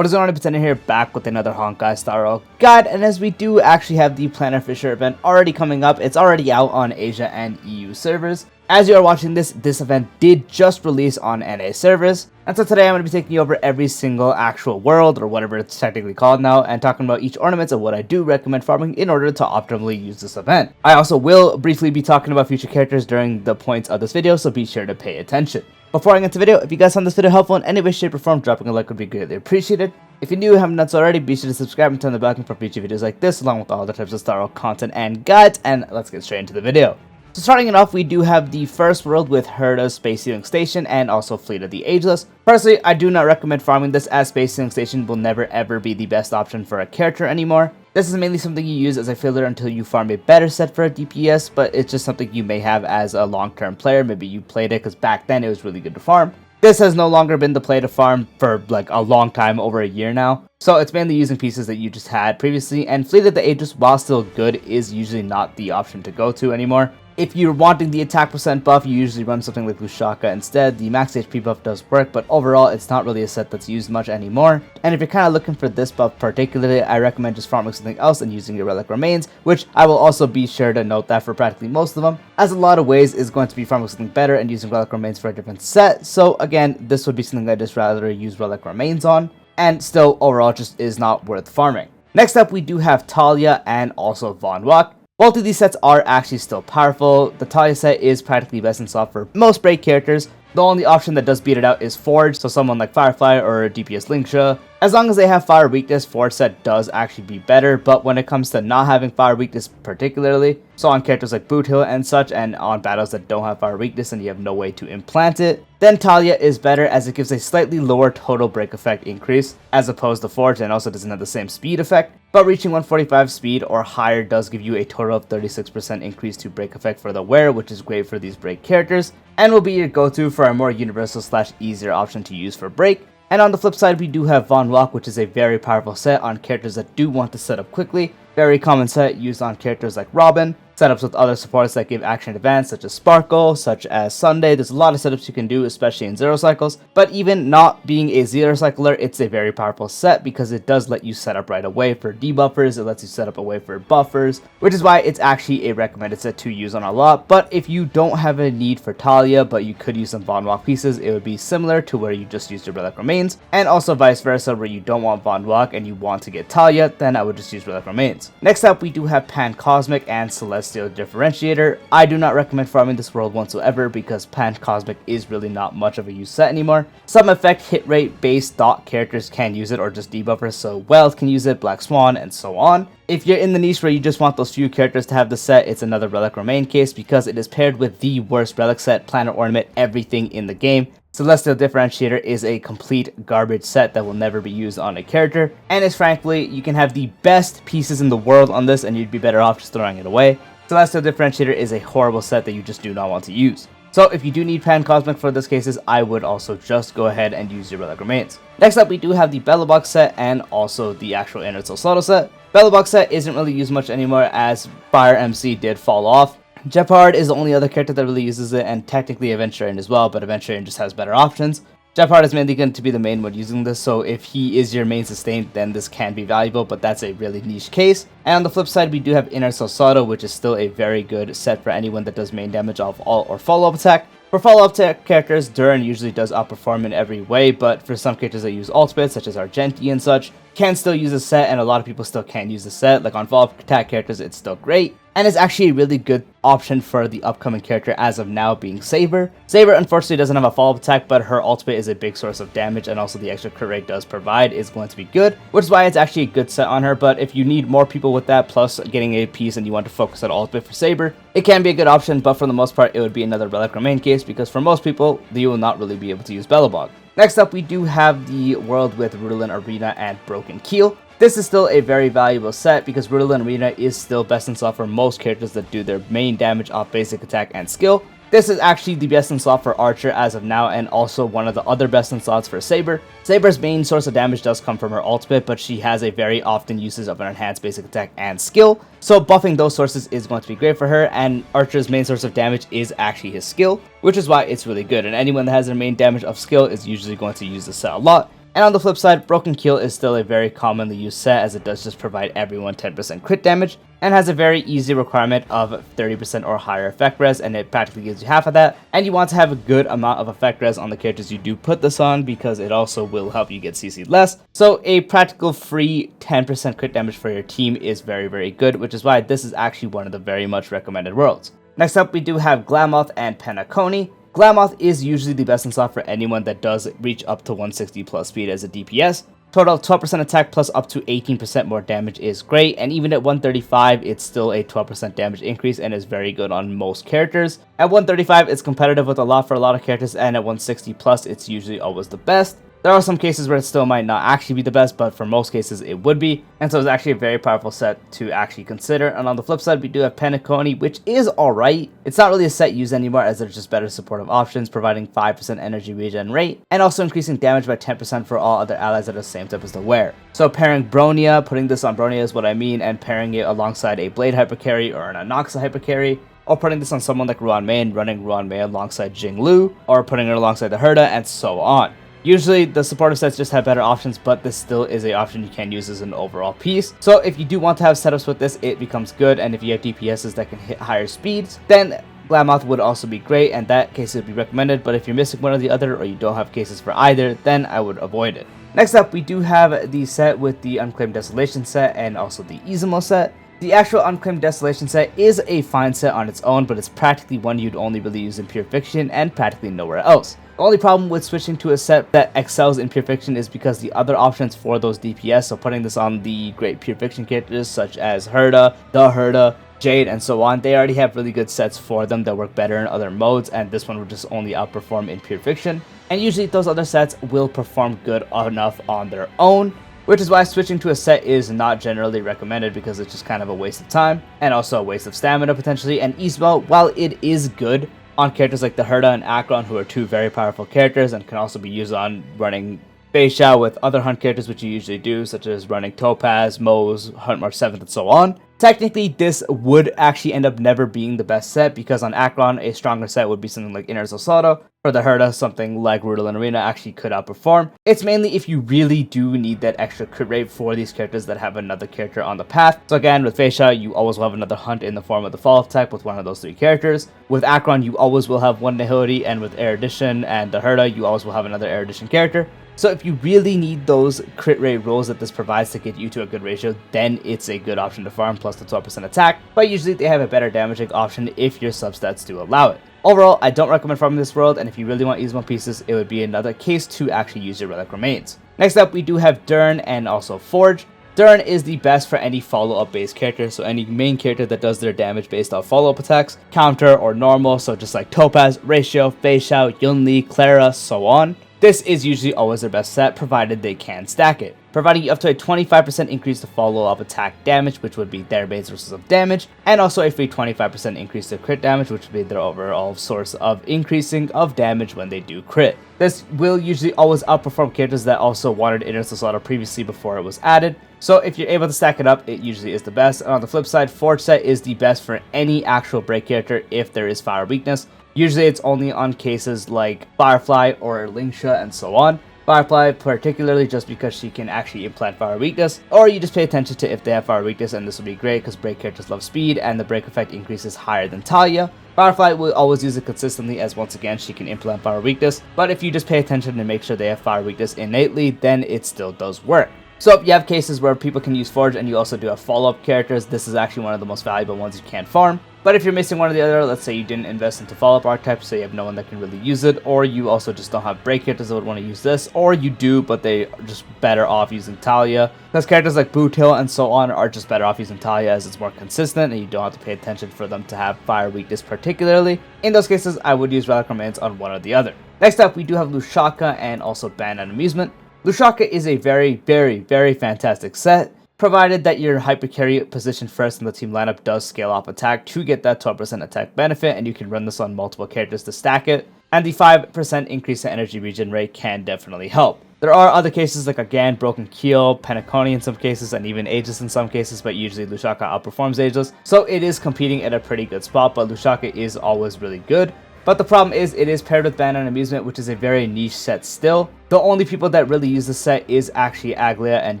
What is going on, Pretender here, back with another Honkai style guide, and as we do actually have the Planar Fissure event already coming up, it's already out on Asia and EU servers. As you are watching this event did just release on NA servers, and so today I'm going to be taking you over every single actual world, or whatever it's technically called now, and talking about each ornament and what I do recommend farming in order to optimally use this event. I also will briefly be talking about future characters during the points of this video, so be sure to pay attention. Before I get into the video, if you guys found this video helpful in any way, shape, or form, dropping a like would be greatly appreciated. If you're new and haven't done so already, be sure to subscribe and turn the bell icon for future videos like this, along with all other types of style content and guides, and let's get straight into the video. So starting it off, we do have the first world with Herda's Space Sealing Station and also Fleet of the Ageless. Personally, I do not recommend farming this, as Space Sealing Station will never ever be the best option for a character anymore. This is mainly something you use as a filler until you farm a better set for a DPS, but it's just something you may have as a long-term player. Maybe you played it because back then it was really good to farm. This has no longer been the play to farm for like a long time, over a year now. So it's mainly using pieces that you just had previously, and Fleet of the Aegis, while still good, is usually not the option to go to anymore. If you're wanting the attack percent buff, you usually run something like Lushaka instead. The max HP buff does work, but overall it's not really a set that's used much anymore. And if you're kind of looking for this buff particularly, I recommend just farming something else and using your Relic Remains, which I will also be sure to note that for practically most of them, as a lot of ways is going to be farming something better and using Relic Remains for a different set. So again, this would be something I just rather use Relic Remains on, and still overall just is not worth farming. Next up, we do have Talia and also Vonwacq. Both of these sets are actually still powerful. The Talia set is practically best in slot for most break characters. The only option that does beat it out is Forge, so someone like Firefly or DPS Linksha. As long as they have fire weakness, Forge set does actually be better, but when it comes to not having fire weakness particularly, so on characters like Boothill and such, and on battles that don't have fire weakness and you have no way to implant it, then Talia is better, as it gives a slightly lower total break effect increase as opposed to Forge, and also doesn't have the same speed effect, but reaching 145 speed or higher does give you a total of 36% increase to break effect for the wearer, which is great for these break characters, and will be your go-to for a more universal / easier option to use for break. And on the flip side, we do have Vonwacq, which is a very powerful set on characters that do want to set up quickly. Very common set used on characters like Robin, setups with other supports that give action advance such as Sparkle, such as Sunday. There's a lot of setups you can do, especially in zero cycles, but even not being a zero cycler, it's a very powerful set because it does let you set up right away for debuffers. It lets you set up away for buffers, which is why it's actually a recommended set to use on a lot. But if you don't have a need for Talia, but you could use some Vonwacq pieces, it would be similar to where you just use your Relic Remains, and also vice versa, where you don't want Vonwacq and you want to get Talia, then I would just use Relic Remains. Next up, we do have Pan Cosmic and Celestial Differentiator. I do not recommend farming this world whatsoever because Pan Cosmic is really not much of a use set anymore. Some effect hit rate based dot characters can use it, or just debuffers, so Welt can use it, Black Swan, and so on. If you're in the niche where you just want those few characters to have the set, it's another Relic Remain case because it is paired with the worst relic set, Planar Ornament, everything in the game. Celestial Differentiator is a complete garbage set that will never be used on a character, and is frankly, you can have the best pieces in the world on this and you'd be better off just throwing it away. Celestial Differentiator is a horrible set that you just do not want to use. So if you do need Pan Cosmic for this cases, I would also just go ahead and use your Relic Remains. Next up, we do have the Belobog set and also the actual Inner Salsotto set. Belobog set isn't really used much anymore as Fire MC did fall off. Jeopard is the only other character that really uses it, and technically Aventurine as well, but Aventurine just has better options. Jeopard is mainly going to be the main one using this, so if he is your main sustain, then this can be valuable, but that's a really niche case. And on the flip side, we do have Inner Salsotto, which is still a very good set for anyone that does main damage off alt or follow-up attack. For follow-up attack characters, Duran usually does outperform in every way, but for some characters that use ultimates, such as Argenti and such, can still use the set, and a lot of people still can use the set. Like on follow-up attack characters, it's still great, and it's actually a really good option for the upcoming character as of now, being Saber. Saber unfortunately doesn't have a follow-up attack, but her ultimate is a big source of damage, and also the extra crit rate does provide is going to be good, which is why it's actually a good set on her. But if you need more people with that, plus getting a piece and you want to focus on ultimate for Saber, it can be a good option, but for the most part, it would be another Relic Remain case, because for most people, you will not really be able to use Belobog. Next up, we do have the world with Rutilant Arena and Broken Keel. This is still a very valuable set because Rutilant Arena is still best in slot for most characters that do their main damage off basic attack and skill. This is actually the best in slot for Archer as of now, and also one of the other best in slots for Saber. Saber's main source of damage does come from her ultimate, but she has a very often uses of an enhanced basic attack and skill, so buffing those sources is going to be great for her, and Archer's main source of damage is actually his skill, which is why it's really good, and anyone that has their main damage of skill is usually going to use the set a lot. And on the flip side, Broken Keel is still a very commonly used set, as it does just provide everyone 10% crit damage, and has a very easy requirement of 30% or higher effect res, and it practically gives you half of that. And you want to have a good amount of effect res on the characters you do put this on, because it also will help you get CC'd less. So a practical free 10% crit damage for your team is very, very good, which is why this is actually one of the very much recommended worlds. Next up, we do have Glamoth and Penacony. Glamoth is usually the best in slot for anyone that does reach up to 160 plus speed as a DPS. Total 12% attack plus up to 18% more damage is great, and even at 135, it's still a 12% damage increase and is very good on most characters. At 135, it's competitive with a lot for a lot of characters, and at 160 plus, it's usually always the best. There are some cases where it still might not actually be the best, but for most cases it would be, and so it's actually a very powerful set to actually consider. And on the flip side, we do have Penacony, which is alright. It's not really a set used anymore, as there's just better supportive options, providing 5% energy regen rate, and also increasing damage by 10% for all other allies that are the same type as the wearer. So pairing Bronya, putting this on Bronya is what I mean, and pairing it alongside a Blade Hypercarry or an Anoxa Hypercarry, or putting this on someone like Ruan Mei and running Ruan Mei alongside Jinglu, or putting it alongside the Herda, and so on. Usually the supportive sets just have better options, but this still is an option you can use as an overall piece. So if you do want to have setups with this, it becomes good, and if you have DPSs that can hit higher speeds, then Glamoth would also be great, and that case would be recommended. But if you're missing one or the other, or you don't have cases for either, then I would avoid it. Next up, we do have the set with the Unclaimed Desolation set and also the Izumo set. The actual Unclaimed Desolation set is a fine set on its own, but it's practically one you'd only really use in Pure Fiction and practically nowhere else. The only problem with switching to a set that excels in Pure Fiction is because the other options for those DPS, so putting this on the great Pure Fiction characters such as Herda, the Herda, Jade, and so on, they already have really good sets for them that work better in other modes, and this one will just only outperform in Pure Fiction. And usually those other sets will perform good enough on their own, which is why switching to a set is not generally recommended, because it's just kind of a waste of time and also a waste of stamina potentially. And Izumo, while it is good on characters like the Herda and Acheron, who are two very powerful characters and can also be used on running Feixiao with other hunt characters, which you usually do, such as running Topaz, Moze, Huntmark 7th, and so on. Technically, this would actually end up never being the best set, because on Acheron, a stronger set would be something like Inner Salsotto. For the Herda, something like Rutilant Arena actually could outperform. It's mainly if you really do need that extra crit rate for these characters that have another character on the path. So again, with Feixiao, you always will have another hunt in the form of the follow-up type with one of those three characters. With Acheron, you always will have one Nihility, and with Erudition and the Herda, you always will have another Erudition character. So if you really need those crit rate rolls that this provides to get you to a good ratio, then it's a good option to farm, plus the 12% attack, but usually they have a better damaging option if your substats do allow it. Overall, I don't recommend farming this world, and if you really want Izumo pieces, it would be another case to actually use your Relic Remains. Next up, we do have Duran and also Forge. Duran is the best for any follow-up based character, so any main character that does their damage based off follow-up attacks, counter, or normal, so just like Topaz, Ratio, Feixiao, Yunli, Clara, so on. This is usually always their best set, provided they can stack it, providing you up to a 25% increase to follow-up attack damage, which would be their base sources of damage, and also a free 25% increase to crit damage, which would be their overall source of increasing of damage when they do crit. This will usually always outperform characters that also wanted Inner Salsotto previously before it was added, so if you're able to stack it up, it usually is the best. And on the flip side, Forge set is the best for any actual break character if there is fire weakness. Usually it's only on cases like Firefly or Lingsha and so on. Firefly particularly just because she can actually implant fire weakness, or you just pay attention to if they have fire weakness, and this will be great because break characters love speed and the break effect increases higher than Talia. Firefly will always use it consistently, as once again she can implant fire weakness, but if you just pay attention and make sure they have fire weakness innately, then it still does work. So if you have cases where people can use Forge and you also do have follow-up characters, this is actually one of the most valuable ones you can farm. But if you're missing one or the other, let's say you didn't invest into follow-up archetypes, so you have no one that can really use it, or you also just don't have break characters that would want to use this, or you do, but they are just better off using Talia. Because characters like Bootail and so on are just better off using Talia, as it's more consistent and you don't have to pay attention for them to have fire weakness particularly. In those cases, I would use Relic Remains on one or the other. Next up, we do have Lushaka and also Bananamusement. Lushaka is a very, very fantastic set, provided that your hypercarry position first in the team lineup does scale up attack to get that 12% attack benefit, and you can run this on multiple characters to stack it, and the 5% increase in energy regen rate can definitely help. There are other cases like, again, Broken Keel, Penacony in some cases, and even Ageless in some cases, but usually Lushaka outperforms Ageless, so it is competing at a pretty good spot, but Lushaka is always really good. But the problem is it is paired with Bananamusement, which is a very niche set still. The only people that really use this set is actually Aglia and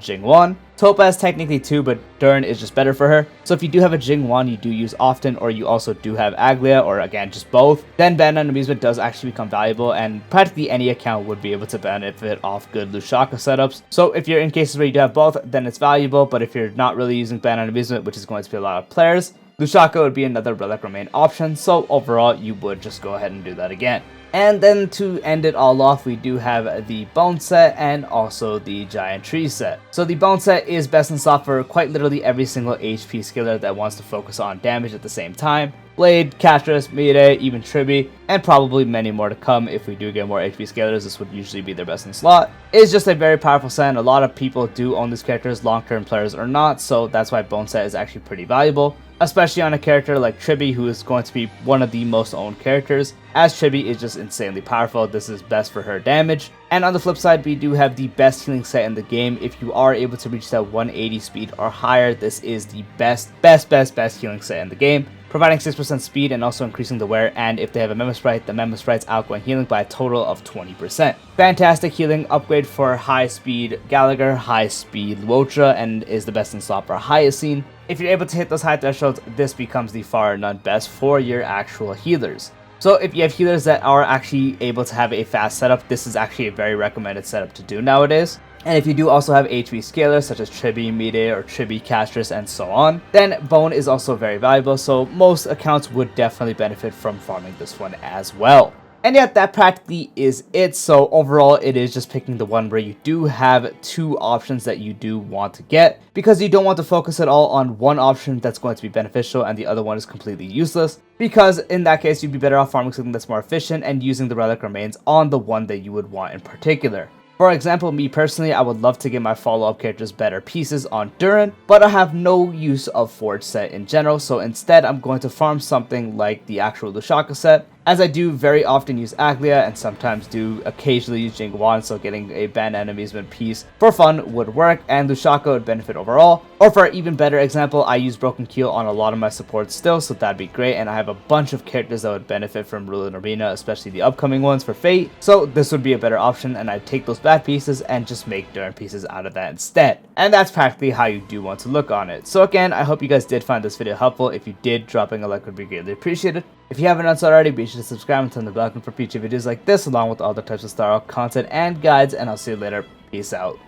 Jingwan. Topaz technically too, but Duran is just better for her. So if you do have a Jingwan you do use often, or you also do have Aglia, or again just both, then Bananamusement does actually become valuable, and practically any account would be able to benefit off good Lushaka setups. So if you're in cases where you do have both, then it's valuable, but if you're not really using Bananamusement, which is going to be a lot of players, Lushaka would be another Relic Remain option, so overall you would just go ahead and do that again. And then to end it all off, we do have the Bone set and also the Giant Tree set. So the Bone set is best in slot for quite literally every single HP skiller that wants to focus on damage at the same time. Blade, Catress, Mire, even Tribi, and probably many more to come. If we do get more HP scalers, this would usually be their best in slot. It's just a very powerful set, and a lot of people do own these characters, long-term players or not, so that's why Bone set is actually pretty valuable, especially on a character like Tribi, who is going to be one of the most owned characters, as Tribi is just insanely powerful. This is best for her damage. And on the flip side, we do have the best healing set in the game. If you are able to reach that 180 speed or higher, this is the best healing set in the game, providing 6% speed and also increasing the wear, and if they have a Memo Sprite, the Memo Sprite's outgoing healing by a total of 20%. Fantastic healing upgrade for high speed Gallagher, high speed Luotra, and is the best in slot for Hyacine. If you're able to hit those high thresholds, this becomes the far none best for your actual healers. So if you have healers that are actually able to have a fast setup, this is actually a very recommended setup to do nowadays. And if you do also have HP scalers such as Tribi, Mide, or Tribi, Castress, and so on, then Bone is also very valuable, so most accounts would definitely benefit from farming this one as well. And yet that practically is it. So overall, it is just picking the one where you do have two options that you do want to get, because you don't want to focus at all on one option that's going to be beneficial and the other one is completely useless, because in that case you'd be better off farming something that's more efficient and using the Relic Remains on the one that you would want in particular. For example, me personally, I would love to get my follow-up characters better pieces on Duran, but I have no use of Forge set in general, so instead I'm going to farm something like the actual Lushaka set, as I do very often use Aglia and sometimes do occasionally use Jingwan, so getting a Bananamusement piece for fun would work, and Lushaka would benefit overall. Or for an even better example, I use Broken Keel on a lot of my supports still, so that'd be great, and I have a bunch of characters that would benefit from Ruling Arena, especially the upcoming ones for Fate, so this would be a better option, and I'd take those bad pieces and just make Duran pieces out of that instead. And that's practically how you do want to look on it. So again, I hope you guys did find this video helpful. If you did, dropping a like would be greatly appreciated. If you haven't done so already, be sure to subscribe and turn the bell icon for future videos like this, along with other types of Star Wars content and guides, and I'll see you later. Peace out.